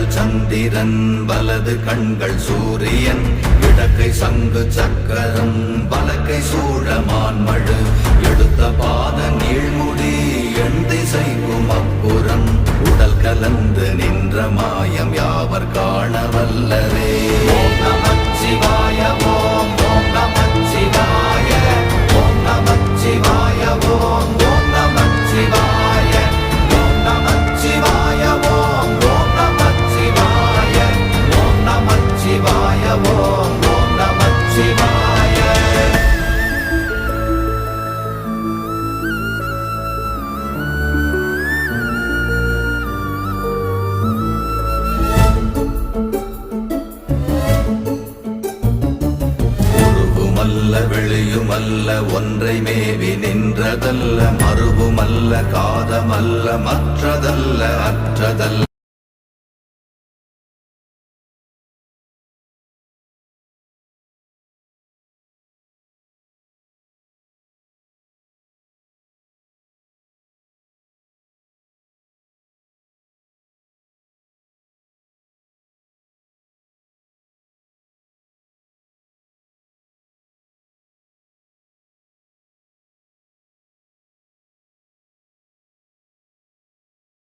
இடங்கள் சந்திரன் வலது கண்கள் சூரியன் இடக்கை சங்கு சக்கரம் வலக்கை சூழமான்மழு எடுத்த பாத நீழ்முடி எண் திசைக்கும் அப்புறம் உடல் கலந்து நின்ற மாயம் யாவர் காண வல்லரே. ஓம் நமச்சிவாய ஓம் ஓம் நமச்சிவாய ஓம் நமச்சிவாய ஓம் ஓம் நமச்சிவாய ஓம் நமச்சிவாய ஓம் ஓம் நமச்சிவாய ஓம் நமச்சிவாய ஓம் ஓம் நமச்சிவாய. வெளியுமல்ல ஒன்றை மேவி நின்றதல்ல மறுவுமல்ல காதமல்ல மற்றதல்ல அற்றதல்ல